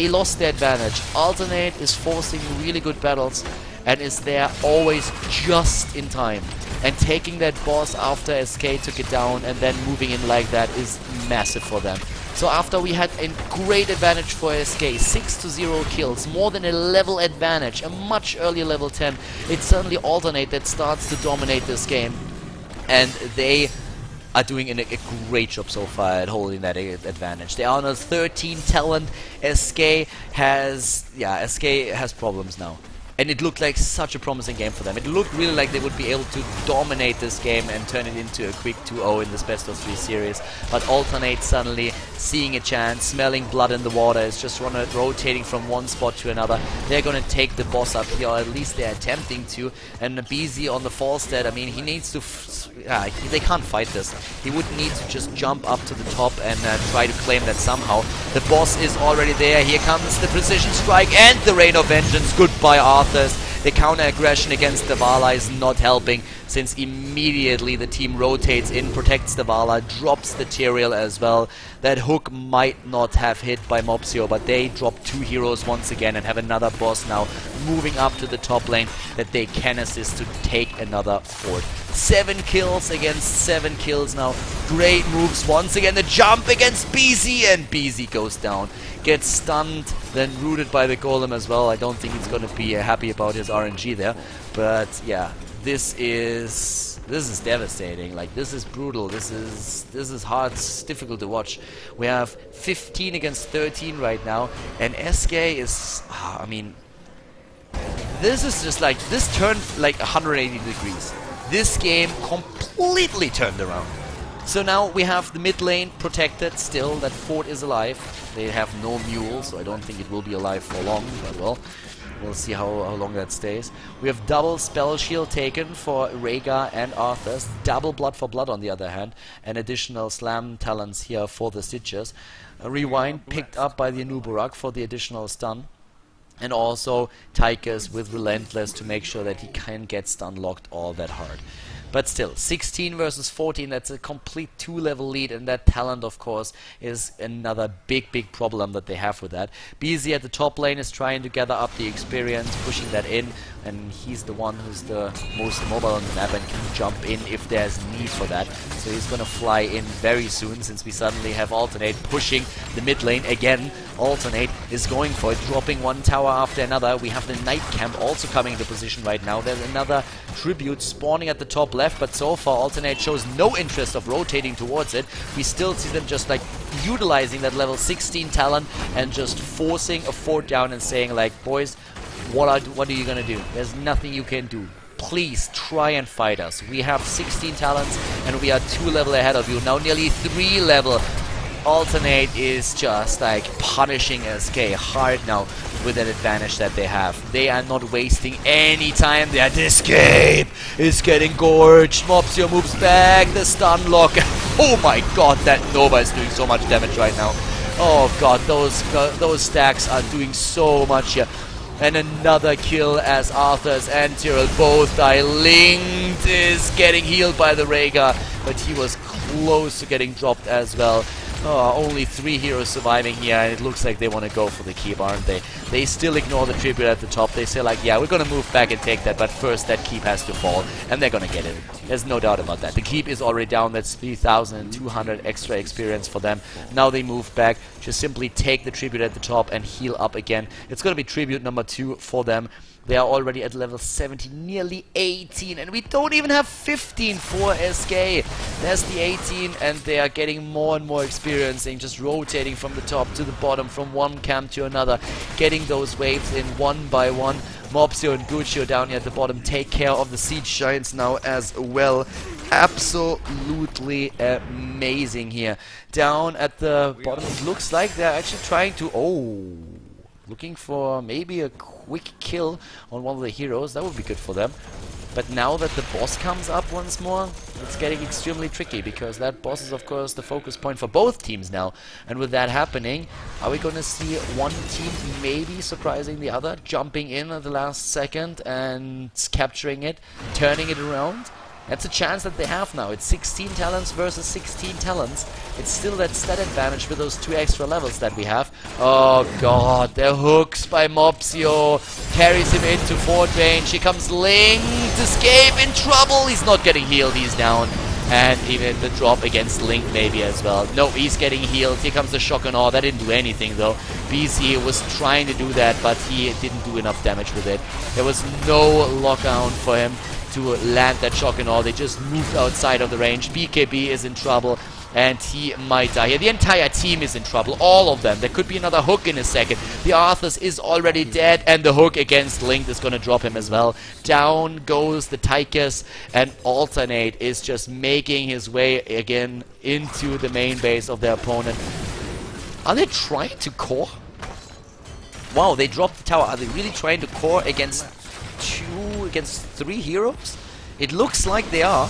lost their advantage. Alternate is forcing really good battles and is there always just in time. And taking that boss after SK took it down and then moving in like that is massive for them. So after we had a great advantage for SK, 6-0 kills, more than a level advantage, a much earlier level 10, it's suddenly Alternate that starts to dominate this game. And they are doing a great job so far at holding that advantage. They are on a 13 talent. SK has problems now. And it looked like such a promising game for them. It looked really like they would be able to dominate this game and turn it into a quick 2-0 in this best of 3 series. But Alternate suddenly seeing a chance, smelling blood in the water, is just rotating from one spot to another. They're going to take the boss up here, or at least they're attempting to. And BZ on the fall stat, I mean, he needs to... they can't fight this. He would need to just jump up to the top and try to claim that somehow. The boss is already there. Here comes the precision strike and the Rain of Vengeance. Goodbye, Arthurs. The counter-aggression against the Vala is not helping, since immediately the team rotates in, protects the Vala, drops the Tyrael as well. That hook might not have hit by Mopsio, but they drop 2 heroes once again and have another boss now moving up to the top lane that they can assist to take another fort. 7 kills against 7 kills now. Great moves once again. The jump against BZ, and BZ goes down. Gets stunned, then rooted by the golem as well. I don't think he's going to be happy about his RNG there. But yeah, this is devastating. Like, this is brutal. This is hard. It's difficult to watch. We have 15 against 13 right now, and SK is, I mean, this is just like, this turned like 180 degrees. This game completely turned around. So now we have the mid lane protected still. That fort is alive. They have no mule, so I don't think it will be alive for long, but well, we'll see how long that stays. We have double spell shield taken for Rhaegar and Arthas. Double blood for blood on the other hand. And additional slam talents here for the Stitches. A rewind picked up by the Anubarak for the additional stun. And also Tychus with Relentless to make sure that he can get stun locked all that hard. But still, 16 versus 14, that's a complete 2-level lead, and that talent, of course, is another big problem that they have with that. BZ at the top lane is trying to gather up the experience, pushing that in, and he's the one who's the most mobile on the map and can jump in if there's need for that. So he's gonna fly in very soon, since we suddenly have Alternate pushing the mid lane again. Alternate is going for it, dropping one tower after another. We have the Night Camp also coming into position right now. There's another Tribute spawning at the top left, but so far Alternate shows no interest of rotating towards it. We still see them just like utilizing that level 16 talent and just forcing a fort down and saying like, boys, what are you gonna do? There's nothing you can do. Please try and fight us. We have 16 talents and we are 2 level ahead of you. Now nearly 3 level. Alternate is just like punishing SK hard now with that advantage that they have. They are not wasting any time there. This game is getting gorged. Mopsio moves back. The stun lock. Oh my god, that Nova is doing so much damage right now. Oh god, those stacks are doing so much here. And another kill as Arthas and Tyrael both die. Linked is getting healed by the Rhaegar, but he was close to getting dropped as well. Oh, only 3 heroes surviving here, and it looks like they want to go for the keep, aren't they? They still ignore the tribute at the top. They say like, yeah, we're going to move back and take that, but first that keep has to fall, and they're going to get it. There's no doubt about that. The keep is already down. That's 3,200 extra experience for them. Now they move back. Just simply take the tribute at the top and heal up again. It's going to be tribute number 2 for them. They are already at level 70, nearly 18, and we don't even have 15 for SK. There's the 18, and they are getting more and more experiencing, just rotating from the top to the bottom, from one camp to another, getting those waves in one by one. Mopsio and Guccio down here at the bottom take care of the Siege Giants now as well. Absolutely amazing here. Down at the bottom, it looks like they're actually trying to... Oh, looking for maybe a quick kill on one of the heroes. That would be good for them. But now that the boss comes up once more, it's getting extremely tricky, because that boss is of course the focus point for both teams now. And with that happening, are we going to see one team maybe surprising the other, jumping in at the last second and capturing it, turning it around? That's a chance that they have now. It's 16 talents versus 16 talents. It's still that stat advantage with those 2 extra levels that we have. Oh god, the hooks by Mopsio carries him into fort range. Here comes Linked, escape, in trouble. He's not getting healed, he's down. And even the drop against Link maybe as well. No, he's getting healed. Here comes the Shock and Awe. That didn't do anything though. BC was trying to do that, but he didn't do enough damage with it. There was no lockdown for him to land that Shock and Awe. They just moved outside of the range. BKB is in trouble, and he might die here. The entire team is in trouble, all of them. There could be another hook in a second. The Arthas is already dead, and the hook against Link is going to drop him as well. Down goes the Tychus, and Alternate is just making his way again into the main base of their opponent. Are they trying to core? Wow, they dropped the tower. Are they really trying to core against 3 heroes? It looks like they are.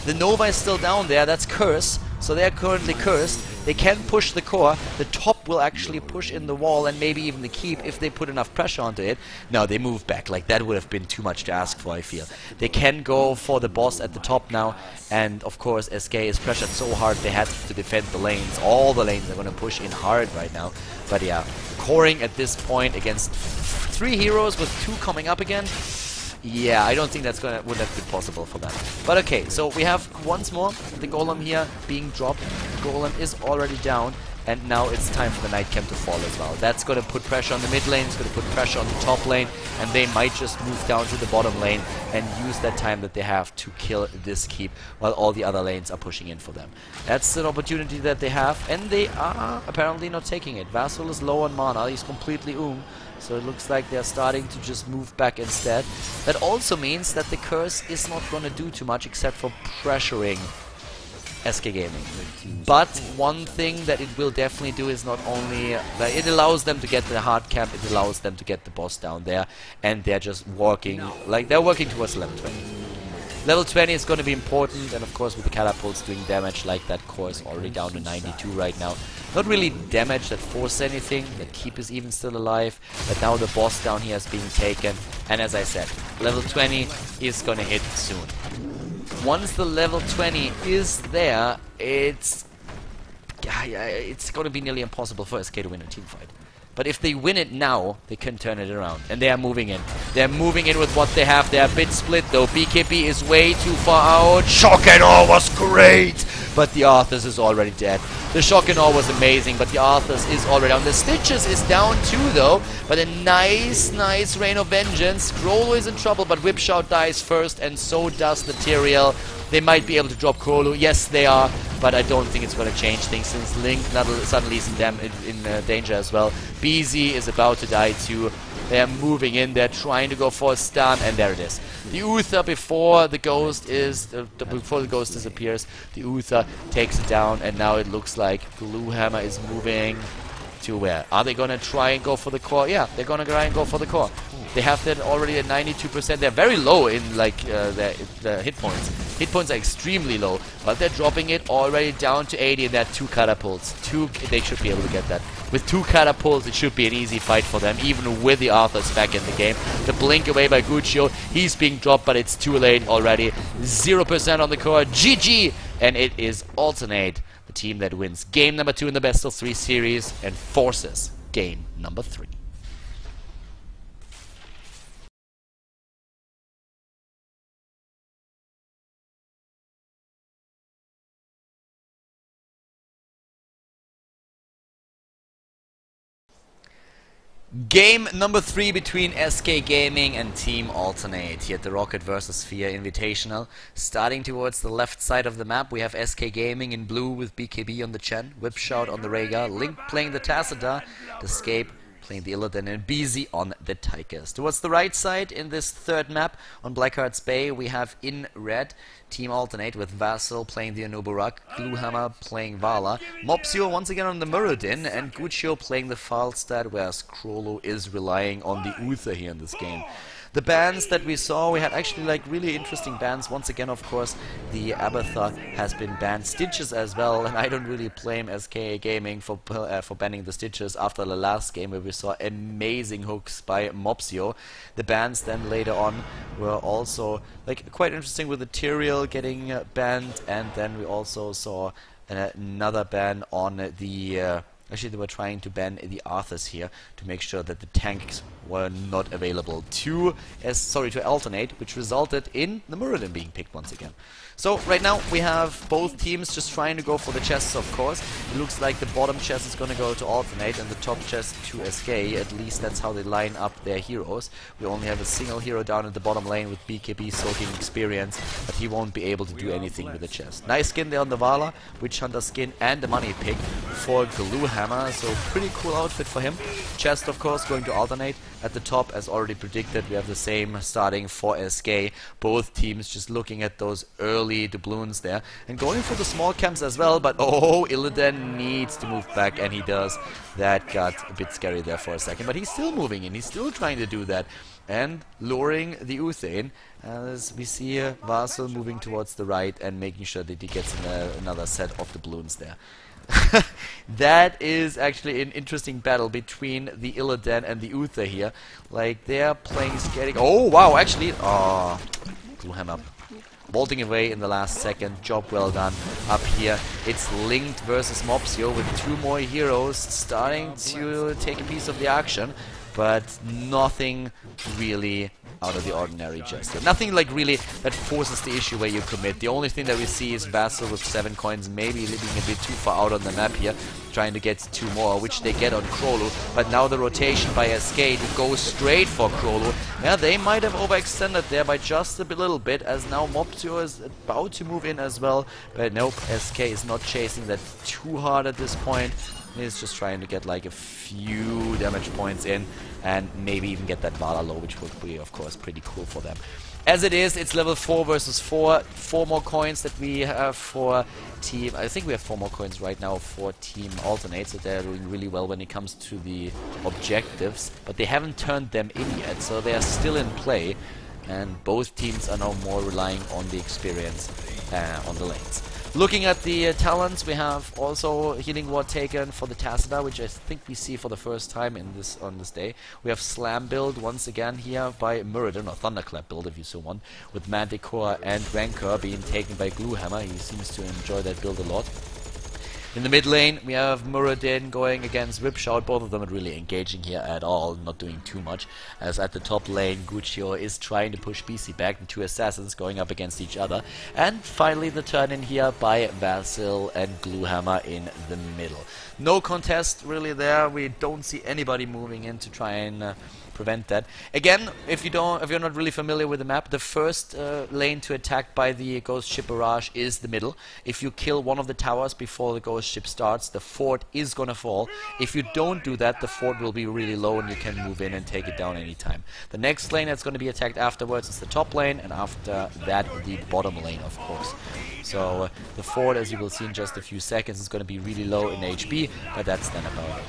The Nova is still down there. That's Curse. so they're currently cursed. They can push the core. The top will actually push in the wall and maybe even the keep if they put enough pressure onto it. No, they move back. Like, that would have been too much to ask for, I feel. They can go for the boss at the top now, and of course SK is pressured so hard they had to defend the lanes. All the lanes are going to push in hard right now. But yeah, coring at this point against 3 heroes with 2 coming up again. Yeah, I don't think that's would have been possible for them. But okay, so we have once more the golem here being dropped. The golem is already down, and now it's time for the Night Camp to fall as well. That's going to put pressure on the mid lane, it's going to put pressure on the top lane, and they might just move down to the bottom lane and use that time that they have to kill this keep while all the other lanes are pushing in for them. That's an opportunity that they have, and they are apparently not taking it. Vassal is low on mana, he's completely so it looks like they're starting to just move back instead. That also means that the curse is not going to do too much except for pressuring SK Gaming. But one thing that it will definitely do is not only it allows them to get the hard camp, it allows them to get the boss down there, and they're just walking, like they're working towards level 20. Level 20 is going to be important, and of course with the catapults doing damage, like that core is already down to 92 right now. Not really damage that force anything, that keep is even still alive, but now the boss down here is being taken, and as I said, level 20 is going to hit soon. Once the level 20 is there, it's going to be nearly impossible for SK to win a team fight. But if they win it now, they can turn it around. And they are moving in. They're moving in with what they have. They are a bit split though. BKB is way too far out. Shock and Awe was great! But the Arthas is already dead. The Shock and Awe was amazing, but the Arthas is already down. The Stitches is down too though. But a nice Rain of Vengeance. Krolo is in trouble, but Whipshout dies first, and so does the Tyrael. They might be able to drop Krolo. Yes, they are. But I don't think it's going to change things since Link suddenly is in danger as well. BZ is about to die too. They're moving in. They're trying to go for a stun, and there it is. The Uther before the ghost disappears, the Uther takes it down, and now it looks like Gluehammer is moving to where? Are they going to try and go for the core? Yeah, they're going to try and go for the core. They have that already at 92%. They're very low in like their hit points. Hit points are extremely low, but they're dropping it already down to 80, and they're 2 catapults. They should be able to get that. With 2 catapults, it should be an easy fight for them, even with the Arthas back in the game. The blink away by Guccio, he's being dropped, but it's too late already. 0% on the core. GG! And it is Alternate, the team that wins game number 2 in the best of 3 series and forces game number 3. Game number 3 between SK Gaming and Team Alternate here at the Roccat VersaSphere Invitational. Starting towards the left side of the map, we have SK Gaming in blue with BKB on the Chen, Whipshout on the Rhaegar, Link playing the Tassadar, Escape playing the Illidan, and BZ on the Tychus. Towards the right side in this third map on Blackheart's Bay, we have in red Team Alternate with Vassal playing the Anubarak, Gluehammer playing Vala, Mopsio once again on the Muradin, and Guccio playing the Falstad, whereas Krolo is relying on the Uther here in this game. The bans that we saw, we had actually like really interesting bans. Once again, of course, the Abathar has been banned. Stitches as well, and I don't really blame SK Gaming for banning the Stitches after the last game where we saw amazing hooks by Mopsio. The bans then later on were also like quite interesting with the Tyrael getting banned, and then we also saw another ban on the actually, they were trying to ban the Arthas here to make sure that the tanks were not available to Alternate, which resulted in the Muradin being picked once again. So right now we have both teams just trying to go for the chests, of course. It looks like the bottom chest is going to go to Alternate and the top chest to SK. At least that's how they line up their heroes. We only have a single hero down in the bottom lane with BKB soaking experience, but he won't be able to do anything with the chest. Nice skin there on the Vala, Witch Hunter skin, and the money pick for Gluehammer. So pretty cool outfit for him. Chest, of course, going to Alternate. at the top, as already predicted, we have the same starting for SK. Both teams just looking at those early doubloons there and going for the small camps as well. But oh, Illidan needs to move back, and he does. That got a bit scary there for a second, but he's still moving in. He's still trying to do that and luring the Uthane, as we see Varsel moving towards the right and making sure that he gets another set of doubloons there. That is actually an interesting battle between the Illidan and the Uther here. Like, they're playing skating. Oh, wow, actually. Oh, Gluehammer bolting away in the last second. Job well done up here. It's linked versus Mopsio with 2 more heroes starting to take a piece of the action, but nothing really out of the ordinary just yet. Nothing like really that forces the issue where you commit. The only thing that we see is Vassal with 7 coins, maybe living a bit too far out on the map here, trying to get 2 more, which they get on Krolu. But now the rotation by SK to go straight for Krolu. Yeah, they might have overextended there by just a little bit, as now Mopsio is about to move in as well. But nope, SK is not chasing that too hard at this point. He's just trying to get like a few damage points in and maybe even get that Vala low, which would be, of course, pretty cool for them. As it is, it's level 4 versus 4. 4 more coins that we have for team. I think we have 4 more coins right now for team Alternate, so they're doing really well when it comes to the objectives. But they haven't turned them in yet, so they're still in play. And both teams are now more relying on the experience on the lanes. Looking at the talents, we have also Healing Ward taken for the Tacita, which I think we see for the first time in on this day. We have Slam build once again here by Muradin, or Thunderclap build if you so want, with Manticore and Rancor being taken by Gluehammer. He seems to enjoy that build a lot. In the mid lane, we have Muradin going against Ripshout. Both of them are really engaging here at all, not doing too much. As at the top lane, Guccio is trying to push BC back, and 2 assassins going up against each other. And finally the turn in here by Vasil and Gluehammer in the middle. No contest really there. We don't see anybody moving in to try and prevent that. Again, if you're not really familiar with the map, the first lane to attack by the Ghost Ship Barrage is the middle. If you kill one of the towers before the Ghost Ship starts, the fort is gonna fall. If you don't do that, the fort will be really low and you can move in and take it down anytime. The next lane that's gonna be attacked afterwards is the top lane, and after that the bottom lane, of course. So the fort, as you will see in just a few seconds, is gonna be really low in HP, but that's then about it.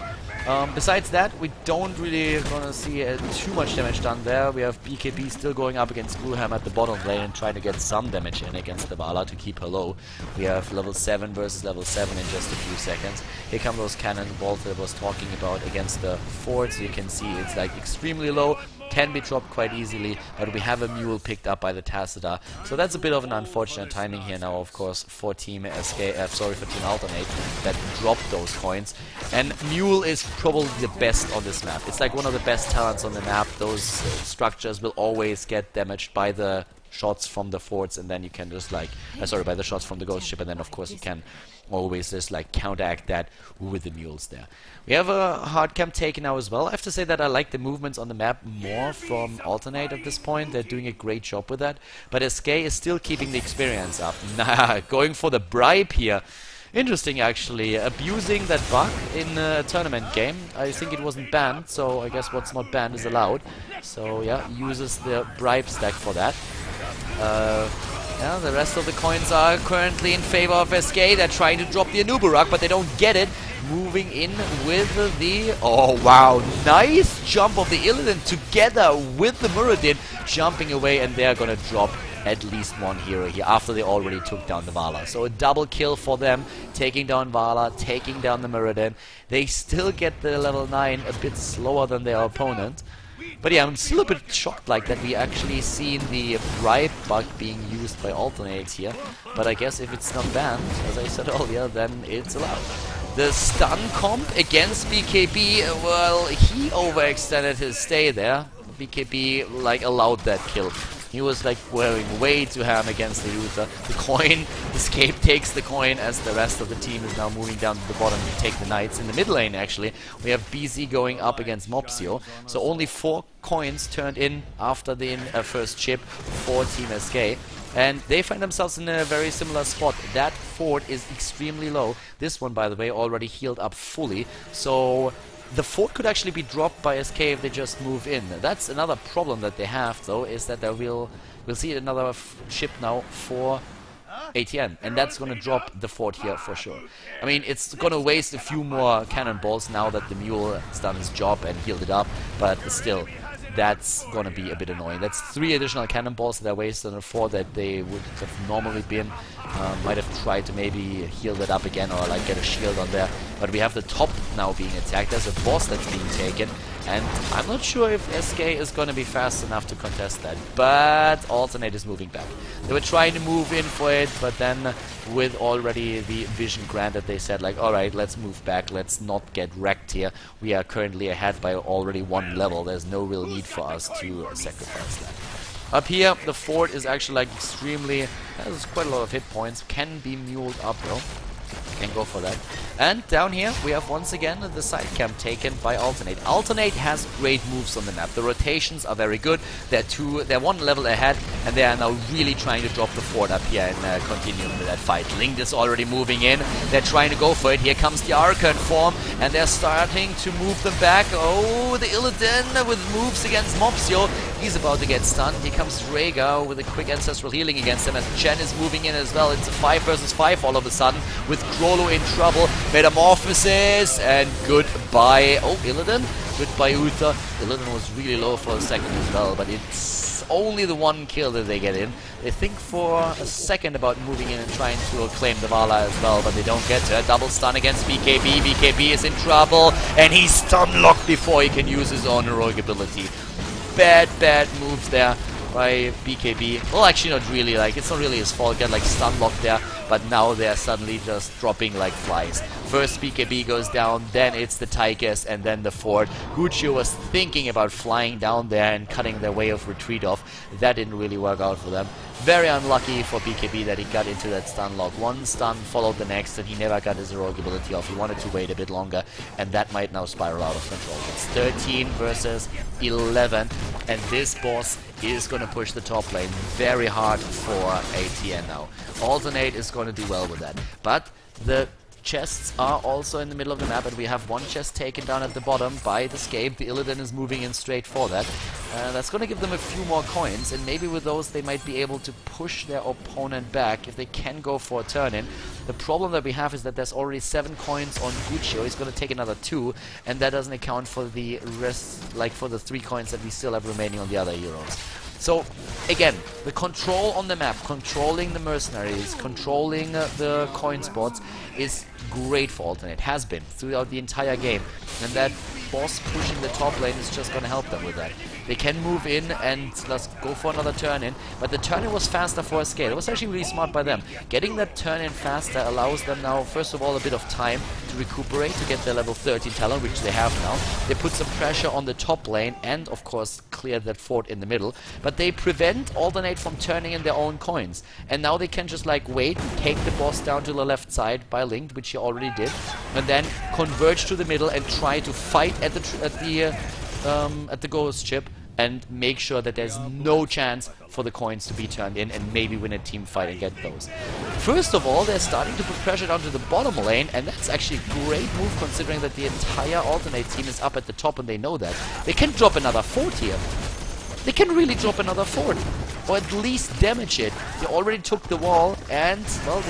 Besides that, we don't really gonna see too much damage done there. We have BKB still going up against Gluehammer at the bottom lane and trying to get some damage in against the Vala to keep her low. We have level 7 versus level 7 in just a few seconds. Here come those cannon bolts that I was talking about against the forts. You can see it's like extremely low, can be dropped quite easily, but we have a mule picked up by the Tacita. So that's a bit of an unfortunate timing here now, of course, for Team SK, for Team Alternate, that dropped those coins. And mule is probably the best on this map. It's like one of the best talents on the map. Those structures will always get damaged by the shots from the forts, and then you can just like, by the shots from the Ghost Ship, and then of course you can always just like counteract that with the mules there. We have a hard camp taken now as well. I have to say that I like the movements on the map more from Alternate at this point. They're doing a great job with that, but SK is still keeping the experience up. Nah, going for the bribe here. Interesting, actually. Abusing that bug in a tournament game. I think it wasn't banned, so I guess what's not banned is allowed. So yeah, uses the bribe stack for that. Yeah, the rest of the coins are currently in favor of SK. They're trying to drop the Anubarak, but they don't get it. Moving in with the... Oh, wow. Nice jump of the Illidan together with the Muradin. Jumping away, and they're gonna drop at least one hero here after they already took down the Vala. So a double kill for them, taking down Vala, taking down the Muradin. They still get the level 9 a bit slower than their opponent. But yeah, I'm still a bit shocked like that we actually seen the bribe bug being used by Alternates here. But I guess if it's not banned, as I said earlier, then it's allowed. The stun comp against BKB, well, he overextended his stay there. BKB, like, allowed that kill. He was like wearing way too ham against the Uther. The coin, the Escape takes the coin as the rest of the team is now moving down to the bottom to take the Knights. In the mid lane, actually, we have BZ going up against Mopsio. So only 4 coins turned in after the first chip for Team SK. And they find themselves in a very similar spot. That fort is extremely low. This one, by the way, already healed up fully. So The fort could actually be dropped by SK if they just move in. That's another problem that they have, though, is that we'll see another ship now for ATN, and that's gonna drop the fort here for sure. I mean, it's gonna waste a few more cannonballs now that the mule has done his job and healed it up, but still, that's gonna be a bit annoying. That's 3 additional cannonballs that are wasted on a fort that they would have normally been. Might have tried to maybe heal that up again or like get a shield on there, but we have the top now being attacked. There's a boss that's being taken, and I'm not sure if SK is going to be fast enough to contest that, but Alternate is moving back. They were trying to move in for it, but then with already the vision granted, they said like, alright, let's move back, let's not get wrecked here. We are currently ahead by already 1 level. There's no real need for us to sacrifice that. Up here, the fort is actually like extremely, has quite a lot of hit points, can be muled up though. Can go for that. And down here we have once again the side camp taken by Alternate. Alternate has great moves on the map. The rotations are very good. They're 1 level ahead, and they are now really trying to drop the fort up here and continue with that fight. Linked is already moving in. They're trying to go for it. Here comes the Archon form, and they're starting to move them back. Oh, the Illidan with moves against Mopsio. He's about to get stunned. Here comes Rhaegar with a quick ancestral healing against him, as Chen is moving in as well. It's a 5 versus 5 all of a sudden, with Grollo in trouble. Metamorphosis, and goodbye. Oh, Illidan. Goodbye, Uther. Illidan was really low for a second as well, but it's only the 1 kill that they get in. They think for a second about moving in and trying to claim the Vala as well, but they don't get to it. Double stun against BKB. BKB is in trouble, and he's stun locked before he can use his own heroic ability. Bad moves there by BKB. Well, actually not really, like, it's not really his fault. Get like stun locked there, but now they're suddenly just dropping like flies. First BKB goes down, then it's the Tychus, and then the fort. Guccio was thinking about flying down there and cutting their way of retreat off. That didn't really work out for them. Very unlucky for BKB that he got into that stun lock. 1 stun followed the next, and he never got his heroic ability off. He wanted to wait a bit longer, and that might now spiral out of control. It's 13 versus 11, and this boss is going to push the top lane very hard for ATN now. Alternate is going to do well with that, but the chests are also in the middle of the map, and we have 1 chest taken down at the bottom by the Scape. The Illidan is moving in straight for that. That's going to give them a few more coins, and maybe with those they might be able to push their opponent back if they can go for a turn-in. The problem that we have is that there's already 7 coins on Guccio. He's going to take another 2, and that doesn't account for the rest, like for the 3 coins that we still have remaining on the other heroes. So, again, the control on the map, controlling the mercenaries, controlling the coin spots is great for Alternate. Has been throughout the entire game. And that boss pushing the top lane is just going to help them with that. They can move in and let's go for another turn-in, but the turn-in was faster for SK. It was actually really smart by them. Getting that turn-in faster allows them now, first of all, a bit of time to recuperate, to get their level 13 talent, which they have now. They put some pressure on the top lane and, of course, clear that fort in the middle, but they prevent Alternate from turning in their own coins. And now they can just, like, wait, take the boss down to the left side by Linked, which he already did, and then converge to the middle and try to fight at the ghost ship and make sure that there's no chance for the coins to be turned in, and maybe win a team fight and get those. First of all, they're starting to put pressure down to the bottom lane, and that's actually a great move considering that the entire Alternate team is up at the top and they know that. They can drop another fort here. They can really drop another fort, or at least damage it. They already took the wall, and, well,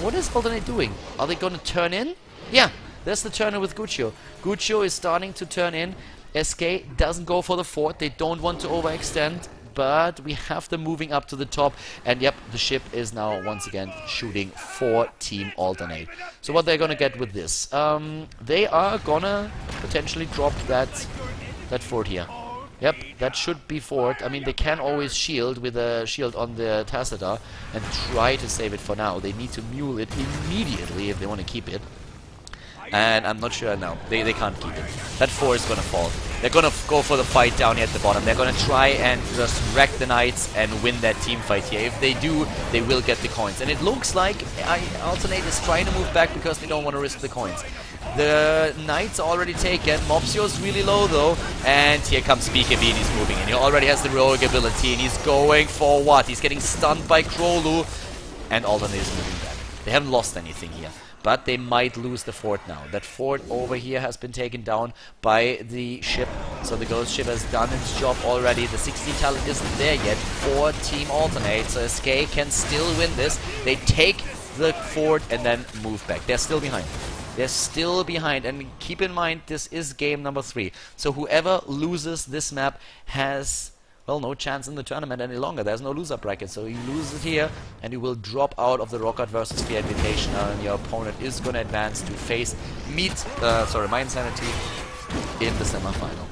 what is Alternate doing? Are they going to turn in? Yeah, there's the turn-in with Guccio. Guccio is starting to turn in. SK doesn't go for the fort. They don't want to overextend, but we have them moving up to the top, and yep, the ship is now once again shooting for Team Alternate. So what they're gonna get with this? They are gonna potentially drop that fort here. Yep, that should be fort. I mean, they can always shield with a shield on the Tassadar and try to save it for now. They need to mule it immediately if they want to keep it. And I'm not sure now. They can't keep it. That 4 is gonna fall. They're gonna go for the fight down here at the bottom. They're gonna try and just wreck the Knights and win that team fight here. If they do, they will get the coins. And it looks like Alternate is trying to move back because they don't want to risk the coins. The Knights are already taken. Mopsio's really low though. And here comes BKB and he's moving in. He already has the heroic ability and he's going for what? He's getting stunned by Krolu. And Alternate is moving back. They haven't lost anything here. but they might lose the fort now. That fort over here has been taken down by the ship, so the ghost ship has done its job already. The 16 talent isn't there yet for Team Alternate, so SK can still win this. They take the fort and then move back. They're still behind. They're still behind, and keep in mind this is game number 3, so whoever loses this map has, well, no chance in the tournament any longer. There's no loser bracket, so you lose it here and you will drop out of the Roccat VersaSphere Invitational, and your opponent is going to advance to face My Insanity in the semifinal.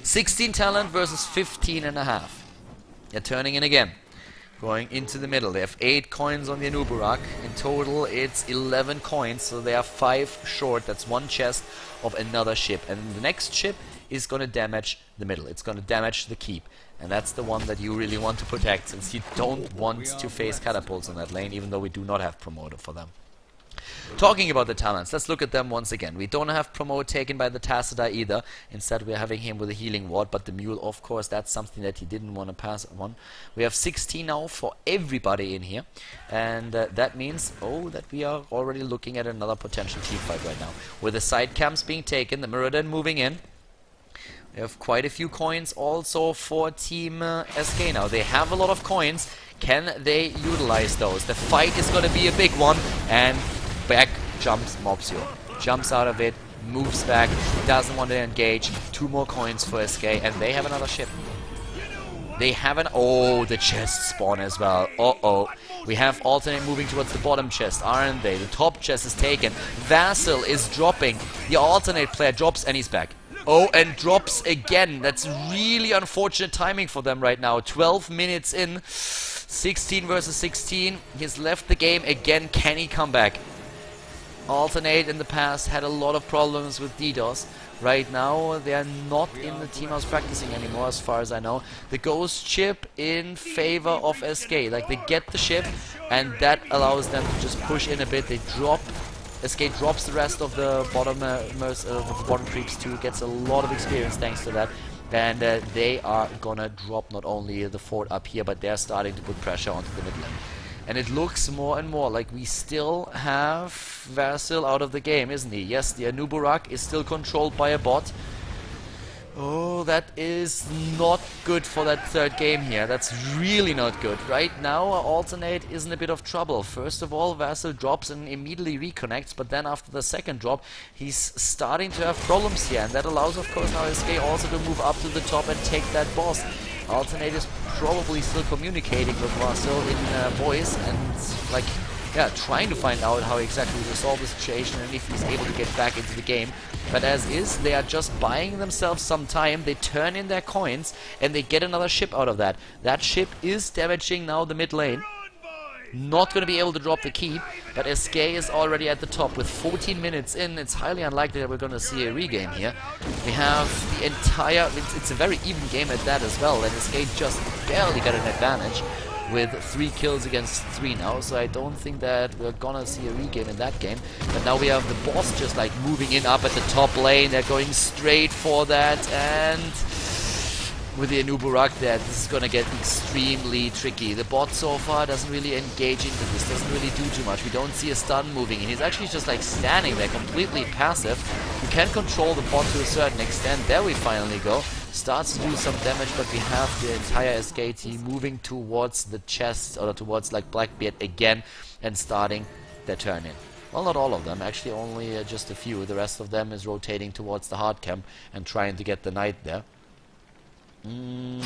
16 talent versus 15 and a half. They're turning in again. Going into the middle. They have 8 coins on the Anubarak. In total it's 11 coins, so they are 5 short. That's 1 chest of another ship, and the next ship is going to damage the middle. It's going to damage the keep, and that's the one that you really want to protect, since you don't want to face catapults in that lane, even though we do not have promoter for them. Talking about the talents, let's look at them once again. We don't have promote taken by the Tacita either. Instead we're having him with a healing ward, but the mule, of course, that's something that he didn't want to pass on. We have 16 now for everybody in here, and that means that we are already looking at another potential team fight right now. With the side camps being taken, the Mirrodin moving in. We have quite a few coins also for Team SK now. They have a lot of coins. Can they utilize those? The fight is going to be a big one, and back jumps Mobsio. Jumps out of it, moves back, doesn't want to engage. 2 more coins for SK, and they have another ship. They have the chest spawn as well. We have Alternate moving towards the bottom chest, aren't they? The top chest is taken. Vassal is dropping. The Alternate player drops, and he's back. And drops again. That's really unfortunate timing for them right now. 12 minutes in. 16 versus 16. He's left the game again. Can he come back? Alternate in the past had a lot of problems with DDoS. Right now they are not in the team house practicing anymore, as far as I know. The ghost ship in favor of SK. Like, they get the ship, and that allows them to just push in a bit. They drop. SK drops the rest of the bottom bottom creeps too, gets a lot of experience thanks to that, and they are gonna drop not only the fort up here, but they're starting to put pressure onto the mid lane. And it looks more and more like we still have Vassal out of the game, isn't he? Yes, the Anubarak is still controlled by a bot. That is not good for that third game here. That's really not good. Right now, Alternate is in a bit of trouble. First of all, Vassal drops and immediately reconnects, but then after the second drop, he's starting to have problems here, and that allows, of course, now SK also to move up to the top and take that boss. Alternate is probably still communicating with Vassal in voice, and trying to find out how exactly to resolve the situation and if he's able to get back into the game. But as is, they are just buying themselves some time. They turn in their coins and they get another ship out of that. That ship is damaging now the mid lane. Not going to be able to drop the keep, but SK is already at the top. With 14 minutes in, it's highly unlikely that we're going to see a regame here. We have the entire... It's a very even game at that as well, and SK just barely got an advantage with 3 kills against 3 now, so I don't think that we're gonna see a regame in that game. But now we have the boss just like moving in up at the top lane. They're going straight for that, and with the Anubarak there, this is gonna get extremely tricky. The bot so far doesn't really engage into this, doesn't really do too much. We don't see a stun moving in. He's actually just like standing there, completely passive. You can control the bot to a certain extent. There we finally go. Starts to do some damage, but we have the entire SK team moving towards the chest, or towards like Blackbeard again, and starting their turn in. Well, not all of them, actually only just a few. The rest of them is rotating towards the hard camp and trying to get the knight there. Yeah,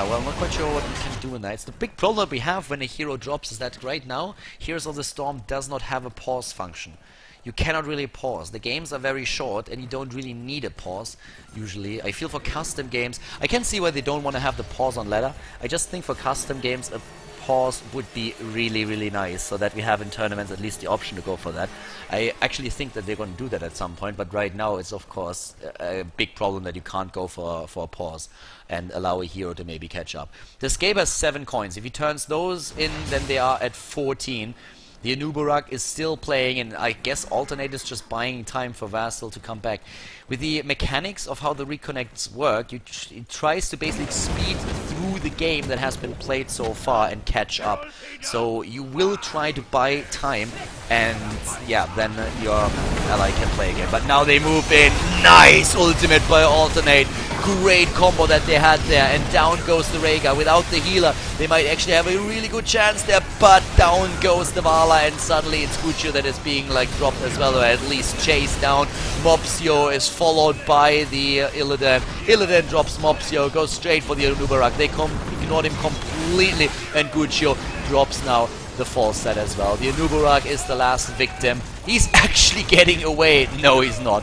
well, I'm not quite sure what we can do in knights. The big problem that we have when a hero drops is that right now, Heroes of the Storm does not have a pause function. You cannot really pause. The games are very short and you don't really need a pause, usually. I feel for custom games, I can see why they don't want to have the pause on ladder. I just think for custom games a pause would be really, really nice, so that we have in tournaments at least the option to go for that. I actually think that they're going to do that at some point, but right now it's of course a big problem that you can't go for a pause and allow a hero to maybe catch up. The Scape has 7 coins. If he turns those in, then they are at 14. The Anubarak is still playing, and I guess Alternate is just buying time for Vassal to come back. With the mechanics of how the reconnects work, it tries to basically speed through the game that has been played so far and catch up. So you will try to buy time and yeah, then your ally can play again. But now they move in. Nice ultimate by Alternate. Great combo that they had there, and down goes the Rhaegar. Without the healer, they might actually have a really good chance there, but down goes the Vala, and suddenly it's Guccio that is being like dropped as well, or at least chased down. Mopsio is followed by the Illidan. Illidan drops Mopsio, goes straight for the Anubarak. They ignored him completely, and Guccio drops now the false set as well. The Anubarak is the last victim. He's actually getting away. No, he's not.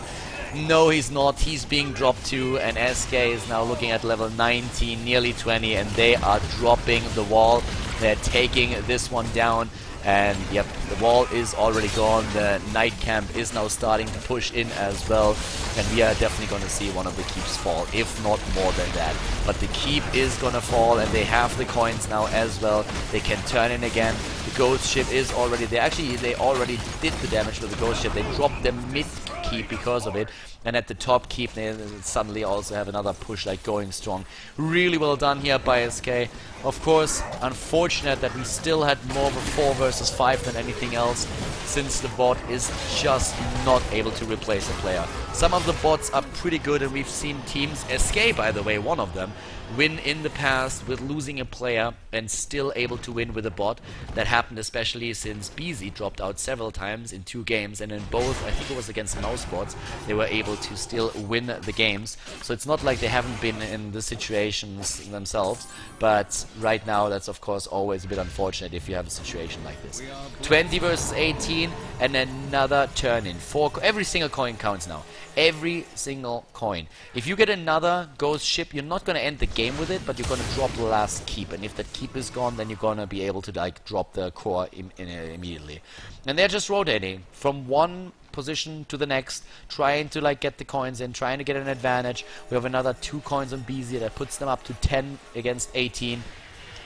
No, he's not. He's being dropped too, and SK is now looking at level 19, nearly 20, and they are dropping the wall. They're taking this one down, and yep, the wall is already gone. The night camp is now starting to push in as well, and we are definitely going to see one of the keeps fall, if not more than that. But the keep is going to fall, and they have the coins now as well. They can turn in again. The ghost ship is already there. Actually, they already did the damage to the ghost ship. They dropped the mid keep because of it, and at the top keep they suddenly also have another push, like going strong. Really well done here by SK. Of course, unfortunate that we still had more of a 4 versus 5 than anything else, since the bot is just not able to replace a player. Some of the bots are pretty good, and we've seen teams, SK by the way, one of them, win in the past with losing a player and still able to win with a bot. That happened especially since BZ dropped out several times in 2 games, and in both, I think it was against mouse bots, they were able to still win the games. So it's not like they haven't been in the situations themselves, but right now that's of course always a bit unfortunate if you have a situation like this. 20 versus 18 and another turn in. Every single coin counts now. Every single coin. If you get another ghost ship, you're not going to end the game with it, but you're going to drop the last keep, and if that keep is gone, then you're going to be able to like drop the core immediately. And they're just rotating from one position to the next, trying to like get the coins in, trying to get an advantage. We have another 2 coins on BZ that puts them up to 10 against 18.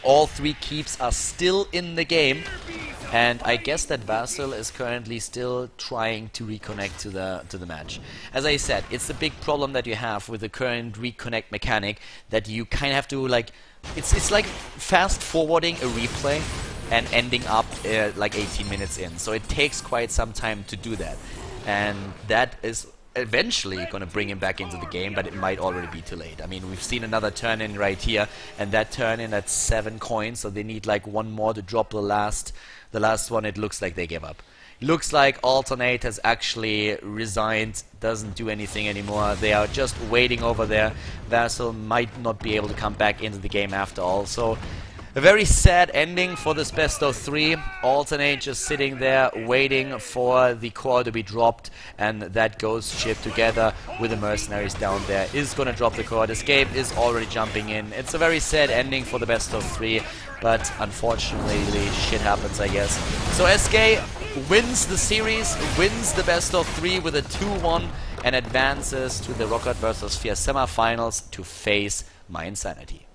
All 3 keeps are still in the game, and I guess that Vasil is currently still trying to reconnect to the match. As I said, it's the big problem that you have with the current reconnect mechanic, that you kind of have to like, it's like fast forwarding a replay and ending up like 18 minutes in. So it takes quite some time to do that, and that is eventually going to bring him back into the game, but it might already be too late. I mean, we've seen another turn in right here, and that turn in at 7 coins, so they need like 1 more to drop the last one. It looks like they give up. Looks like Alternate has actually resigned, doesn't do anything anymore. They are just waiting over there. Vasil might not be able to come back into the game after all, so a very sad ending for this best of 3. Alternate just sitting there waiting for the core to be dropped, and that ghost ship together with the mercenaries down there is gonna drop the core. Escape is already jumping in. It's a very sad ending for the best of 3, but unfortunately shit happens, I guess. So SK wins the series, wins the best of 3 with a 2-1, and advances to the Roccat VersaSphere semifinals to face My Insanity.